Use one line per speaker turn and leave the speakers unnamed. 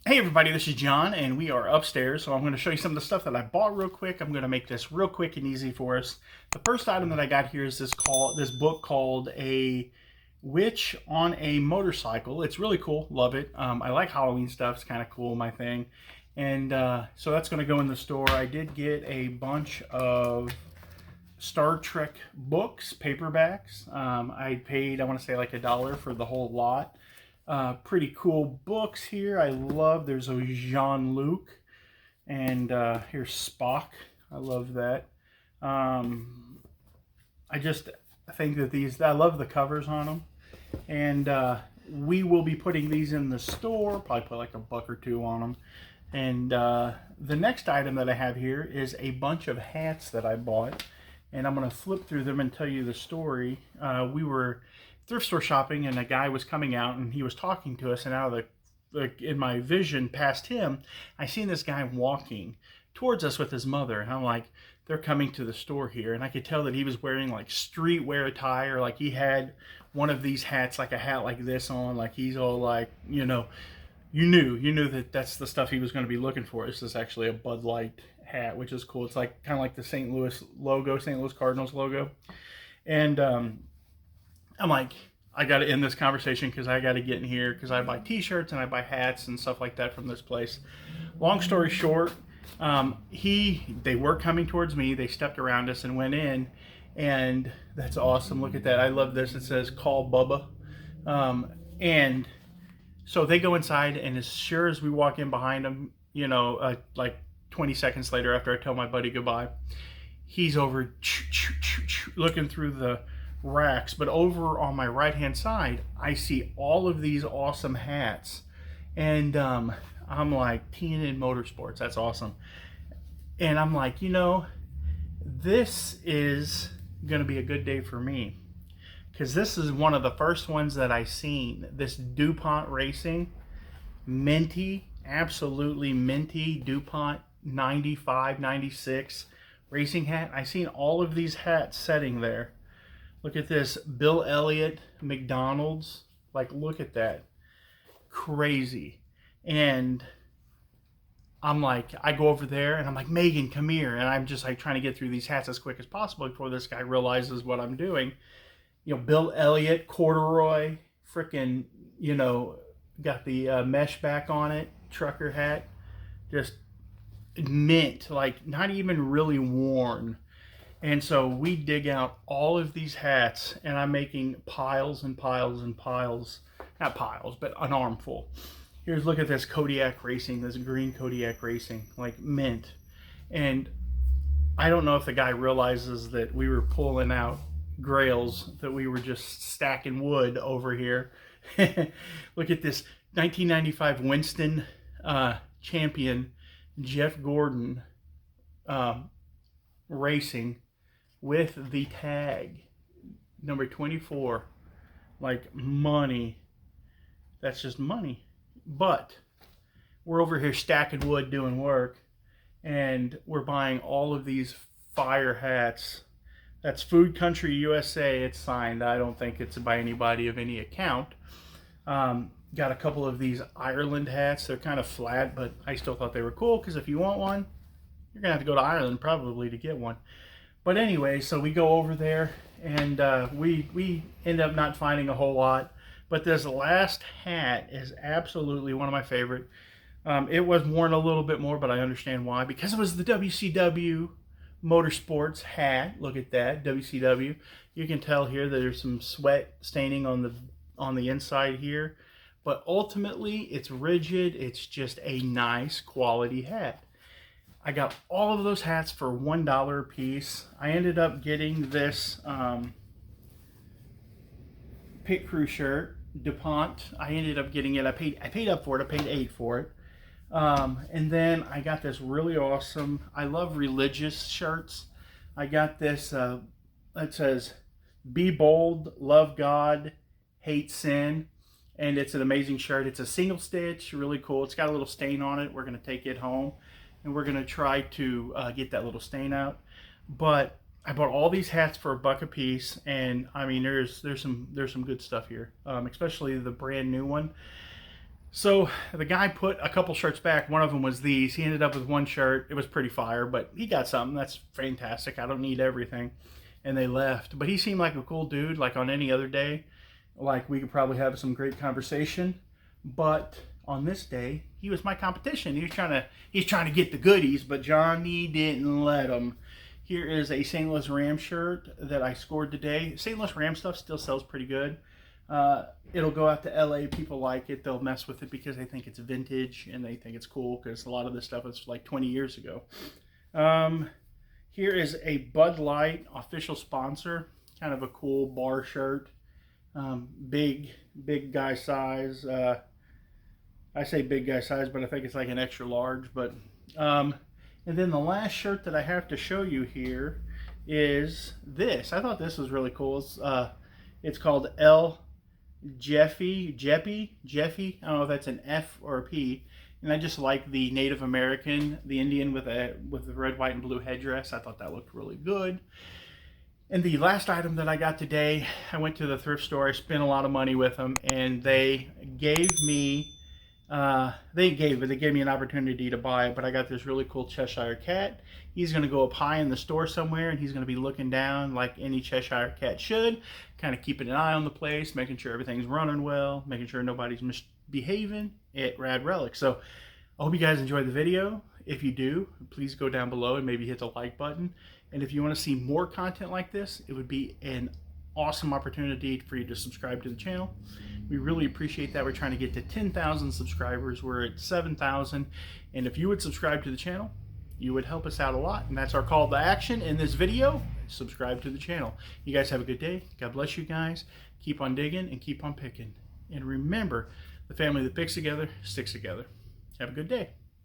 Hey everybody, this is John, and we are upstairs, so I'm going to show you some of the stuff that I bought real quick. I'm going to make this real quick and easy for us. The first item that I got here is this book called A Witch on a Motorcycle. It's really cool, love it. I like Halloween stuff, it's kind of cool, my thing. And so that's going to go in the store. I did get a bunch of Star Trek books, paperbacks. I paid, I want to say like $1 for the whole lot. Pretty cool books here. I love, there's a Jean-Luc, and here's Spock. I love that. I think that I love the covers on them. And we will be putting these in the store, probably put like $1 or $2 on them. And the next item that I have here is a bunch of hats that I bought. And I'm going to flip through them and tell you the story. We were thrift store shopping, and a guy was coming out, and he was talking to us, and out of in my vision past him, I seen this guy walking towards us with his mother, and I'm like, they're coming to the store here. And I could tell that he was wearing like streetwear attire, like he had one of these hats, like a hat like this on, like he's all like, you know, you knew that that's the stuff he was going to be looking for. This is actually a Bud Light hat, which is cool. It's like kind of like the St. Louis logo, St. Louis Cardinals logo. And I'm like, I got to end this conversation because I got to get in here because I buy t-shirts and I buy hats and stuff like that from this place. Long story short, they were coming towards me. They stepped around us and went in, and that's awesome. Look at that. I love this. It says "Call Bubba," and so they go inside, and as sure as we walk in behind them, you know, like 20 seconds later, after I tell my buddy goodbye, he's over looking through the racks. But over on my right hand side, I see all of these awesome hats, and I'm like, PNN Motorsports, that's awesome. And I'm like, you know, this is gonna be a good day for me, because this is one of the first ones that I seen. This Dupont Racing minty, absolutely minty Dupont 95 96 racing hat. I seen all of these hats setting there. Look at this, Bill Elliot, McDonald's. Like, look at that. Crazy. And I'm like, I go over there and I'm like, Megan, come here. And I'm just like trying to get through these hats as quick as possible before this guy realizes what I'm doing. You know, Bill Elliot, corduroy, freaking, you know, got the mesh back on it, trucker hat. Just mint, like not even really worn. And so we dig out all of these hats, and I'm making piles and piles and piles. Not piles, but an armful. Here's, look at this Kodiak Racing, this green Kodiak Racing, like mint. And I don't know if the guy realizes that we were pulling out grails, that we were just stacking wood over here. Look at this 1995 Winston champion, Jeff Gordon Racing, with the tag number 24. Like, money. That's just money. But we're over here stacking wood, doing work, and we're buying all of these fire hats. That's Food Country USA. It's signed. I don't think it's by anybody of any account. Got a couple of these Ireland hats. They're kind of flat, but I still thought they were cool, because if you want one, you're gonna have to go to Ireland probably to get one. But anyway, so we go over there, and we end up not finding a whole lot. But this last hat is absolutely one of my favorite. It was worn a little bit more, but I understand why, because it was the WCW Motorsports hat. Look at that, WCW. You can tell here that there's some sweat staining on the inside here, but ultimately it's rigid. It's just a nice quality hat. I got all of those hats for $1 a piece. I ended up getting this pit crew shirt, DuPont. I ended up getting it. I paid up for it. I paid $8 for it. And then I got this really awesome, I love religious shirts. I got this, it says, "Be bold, love God, hate sin." And it's an amazing shirt. It's a single stitch, really cool. It's got a little stain on it. We're going to take it home, and we're going to try to get that little stain out. But I bought all these hats for $1 a piece, and I mean, there's some good stuff here, especially the brand new one. So the guy put a couple shirts back. One of them was these. He ended up with one shirt. It was pretty fire, but he got something. That's fantastic. I don't need everything. And they left. But he seemed like a cool dude. Like on any other day, like we could probably have some great conversation. But on this day, he was my competition. He's trying to get the goodies, but Johnny didn't let him. Here is a St. Louis Rams shirt that I scored today. St. Louis Rams stuff still sells pretty good. It'll go out to LA. People like it. They'll mess with it because they think it's vintage and they think it's cool because a lot of this stuff is like 20 years ago. Here is a Bud Light official sponsor. Kind of a cool bar shirt. Big guy size. I say big guy size, but I think it's like an extra large. But and then the last shirt that I have to show you here is this. I thought this was really cool. It's called Jeffy. I don't know if that's an F or a P. And I just like the Native American, the Indian with the red, white, and blue headdress. I thought that looked really good. And the last item that I got today, I went to the thrift store. I spent a lot of money with them, and they gave me an opportunity to buy it. But I got this really cool Cheshire Cat. He's going to go up high in the store somewhere, and he's going to be looking down like any Cheshire Cat should, kind of keeping an eye on the place, making sure everything's running well, making sure nobody's misbehaving at Rad Relic. So I hope you guys enjoyed the video. If you do, please go down below and maybe hit the like button. And if you want to see more content like this, it would be an awesome opportunity for you to subscribe to the channel. We really appreciate that. We're trying to get to 10,000 subscribers. We're at 7,000. And if you would subscribe to the channel, you would help us out a lot. And that's our call to action in this video. Subscribe to the channel. You guys have a good day. God bless you guys. Keep on digging and keep on picking. And remember, the family that picks together sticks together. Have a good day.